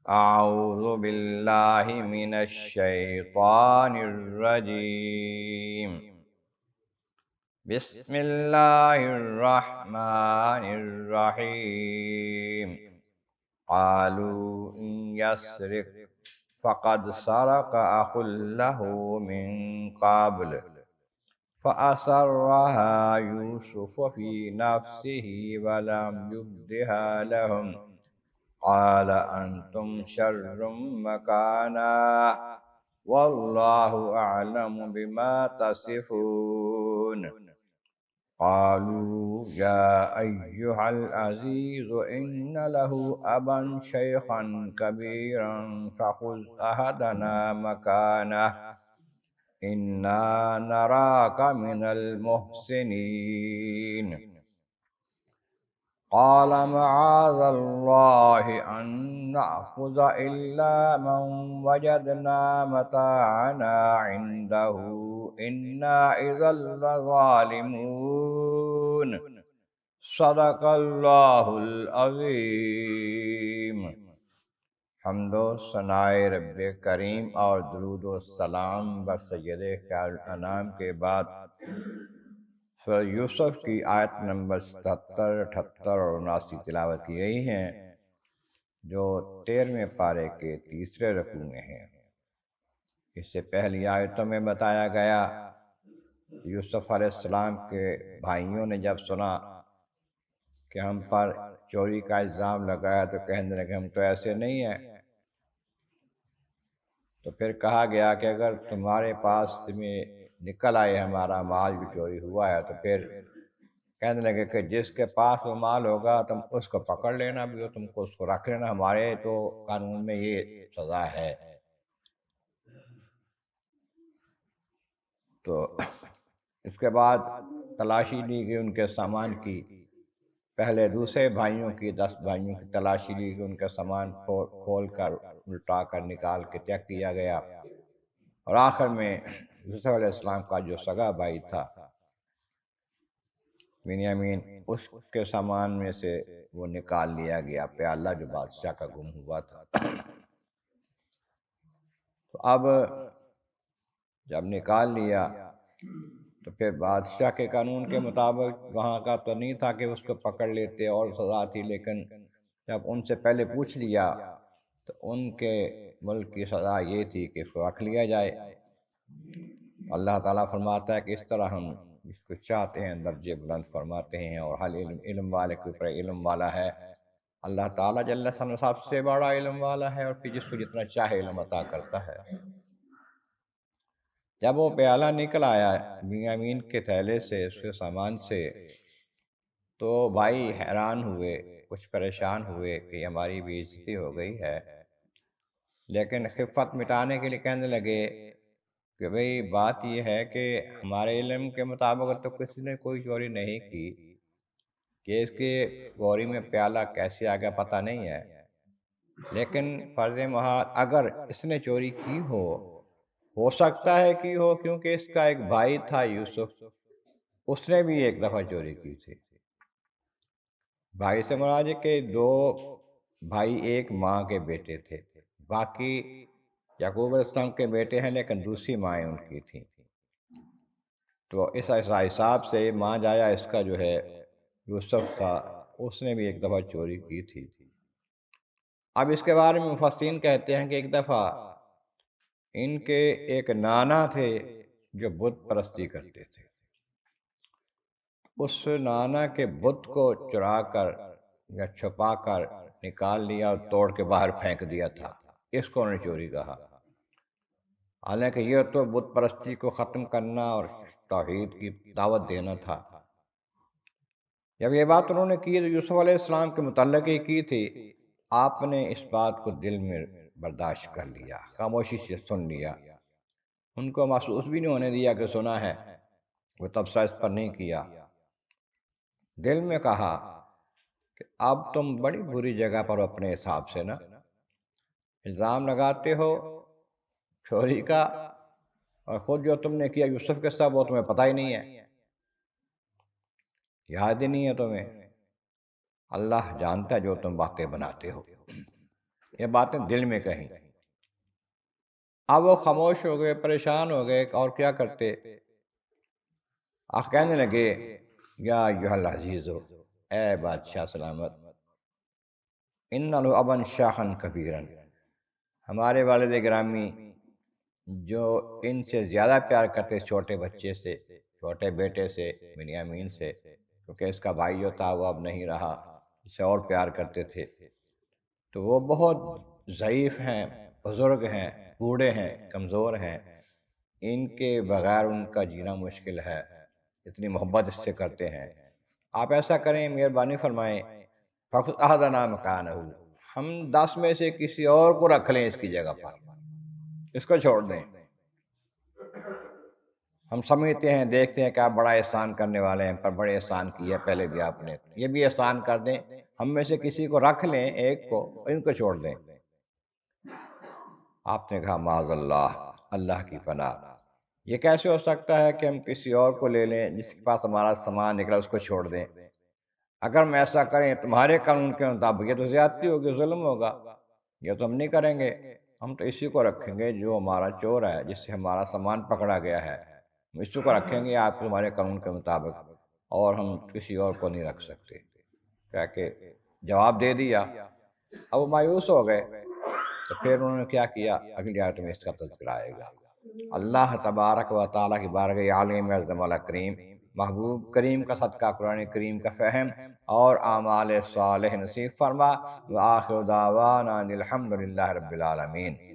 اعوذ باللہ من الشیطان الرجیم بسم اللہ الرحمن الرحیم قالوا ان يسرق فقد سرق اخ له من قبل فأسرها يوسف في نفسه ولم يبدها لهم قال أنتم شر مكانا والله أعلم بما تصفون قالوا يا أيها العزيز إن له أبا شيخا كبيرا فخذ أحدنا مكانه إنا نراك من المحسنين قال معاذ الله أن نأخذ إلا من وجدنا متاعنا عنده إنا إذا لظالمون صدق الله العظيم۔ حمد و ثنائے رب کریم اور درود و سلام بر سید خیر انام کے بعد سورہ یوسف کی آیت نمبر 77، 78 اور 79 تلاوت کی گئی ہیں، جو 13ویں پارے کے تیسرے رکوع میں ہیں۔ اس سے پہلی آیتوں میں بتایا گیا یوسف علیہ السلام کے بھائیوں نے جب سنا کہ ہم پر چوری کا الزام لگایا تو کہنے لگے ہم تو ایسے نہیں ہیں۔ تو پھر کہا گیا کہ اگر تمہارے پاس میں نکل آئے ہمارا مال بھی چوری ہوا ہے تو پھر کہنے لگے کہ جس کے پاس وہ مال ہوگا تم اس کو پکڑ لینا بھی ہو، تم کو اس کو رکھ لینا، ہمارے تو قانون میں یہ سزا ہے۔ تو اس کے بعد تلاشی لی گئی ان کے سامان کی، پہلے دوسرے بھائیوں کی 10 بھائیوں کی تلاشی لی گئی، ان کا سامان کھول کر الٹا کر نکال کے چیک کیا گیا، اور آخر میں یوسف علیہ السلام کا جو سگا بھائی تھا بنیامین، اس کے سامان میں سے وہ نکال لیا گیا پیالہ جو بادشاہ کا گم ہوا تھا۔ تو اب جب نکال لیا تو پھر بادشاہ کے قانون کے مطابق وہاں کا تو نہیں تھا کہ اس کو پکڑ لیتے اور سزا تھی، لیکن جب ان سے پہلے پوچھ لیا تو ان کے ملک کی سزا یہ تھی کہ اس کو رکھ لیا جائے۔ اللہ تعالیٰ فرماتا ہے کہ اس طرح ہم جس کو چاہتے ہیں درجے بلند فرماتے ہیں، اور ہر علم والے کے اوپر علم والا ہے۔ اللہ تعالیٰ جل شانہ سب سے بڑا علم والا ہے، اور پھر جس کو جتنا چاہے علم عطا کرتا ہے۔ جب وہ پیالہ نکل آیا بنیامین کے تھیلے سے، اس کے سامان سے، تو بھائی حیران ہوئے، کچھ پریشان ہوئے کہ ہماری بے عزتی ہو گئی ہے، لیکن خفت مٹانے کے لیے کہنے لگے کہ بھئی بات یہ ہے کہ ہمارے علم کے مطابق تو کسی نے کوئی چوری نہیں کی، کہ اس کے گوری میں پیالہ کیسے آ گیا پتہ نہیں ہے، لیکن فرض محال اگر اس نے چوری کی ہو سکتا ہے کہ ہو، کیونکہ اس کا ایک بھائی تھا یوسف، اس نے بھی ایک دفعہ چوری کی تھی۔ بھائی سے مراد ہے کہ 2 بھائی ایک ماں کے بیٹے تھے، باقی یعقوب علیہ السلام کے بیٹے ہیں لیکن دوسری مائیں ان کی تھیں۔ تو اس حساب سے ماں جایا اس کا جو ہے یوسف تھا، اس نے بھی ایک دفعہ چوری کی تھی۔ اب اس کے بارے میں مفسرین کہتے ہیں کہ ایک دفعہ ان کے ایک نانا تھے جو بت پرستی کرتے تھے، اس نانا کے بت کو چرا کر یا چھپا کر نکال لیا اور توڑ کے باہر پھینک دیا تھا، اس کو انہوں نے چوری کہا۔ حالانکہ یہ تو بت پرستی کو ختم کرنا اور توحید کی دعوت دینا تھا۔ جب یہ بات انہوں نے کی تو یوسف علیہ السلام کے متعلق ہی کی تھی، آپ نے اس بات کو دل میں برداشت کر لیا، خاموشی سے سن لیا، ان کو محسوس بھی نہیں ہونے دیا کہ سنا ہے، وہ تبصرہ اس پر نہیں کیا۔ دل میں کہا کہ اب تم بڑی بری جگہ پر اپنے حساب سے نا الزام لگاتے ہو چوری کا، اور خود جو تم نے کیا یوسف کے ساتھ وہ تمہیں پتہ ہی نہیں ہے، یاد ہی نہیں ہے تمہیں۔ اللہ جانتا ہے جو تم باتیں بناتے ہو۔ یہ باتیں دل میں کہیں۔ اب وہ خاموش ہو گئے، پریشان ہو گئے اور کیا کرتے۔ آپ کہنے لگے یا ایھا العزیز، اے بادشاہ سلامت، ان لو ابن شاخن کبیرن، ہمارے والد گرامی جو ان سے زیادہ پیار کرتے چھوٹے بچے سے، چھوٹے بیٹے سے، بنیامین سے، کیونکہ اس کا بھائی جو تھا وہ اب نہیں رہا، اسے اور پیار کرتے تھے، تو وہ بہت ضعیف ہیں، بزرگ ہیں، بوڑھے ہیں، کمزور ہیں، ان کے بغیر ان کا جینا مشکل ہے، اتنی محبت اس سے کرتے ہیں، آپ ایسا کریں، مہربانی فرمائیں، فَخُذْ أَحَدَنَا مَكَانَهُ، ہم 10 میں سے کسی اور کو رکھ لیں اس کی جگہ پر، اس کو چھوڑ دیں، ہم سمجھتے ہیں، دیکھتے ہیں کہ آپ بڑا احسان کرنے والے ہیں، پر بڑے احسان کیا پہلے بھی آپ نے، یہ بھی احسان کر دیں، ہم میں سے کسی کو رکھ لیں، ایک کو، ان کو چھوڑ دیں۔ آپ نے کہا معاذ اللہ، اللہ کی پناہ، یہ کیسے ہو سکتا ہے کہ ہم کسی اور کو لے لیں جس کے پاس ہمارا سامان نکلا اس کو چھوڑ دیں؟ اگر ہم ایسا کریں تمہارے قانون کے مطابق یہ تو زیادتی ہوگی، ظلم ہوگا، یہ تو ہم نہیں کریں گے، ہم تو اسی کو رکھیں گے جو ہمارا چور ہے، جس سے ہمارا سامان پکڑا گیا ہے، ہم اسی کو رکھیں گے آپ تمہارے قانون کے مطابق، اور ہم کسی اور کو نہیں رکھ سکتے۔ کہہ کے جواب دے دیا۔ اب وہ مایوس ہو گئے، تو پھر انہوں نے کیا کیا، اگلی آیت میں اس کا تذکرہ آئے گا۔ اللہ تبارک و تعالیٰ کی بارگاہ عالم اعظم والا کریم، محبوب کریم کا صدقہ قرآن کریم کا فہم اور اعمال صالح نصیب فرما، وآخر دعوانا الحمد للہ رب العالمین۔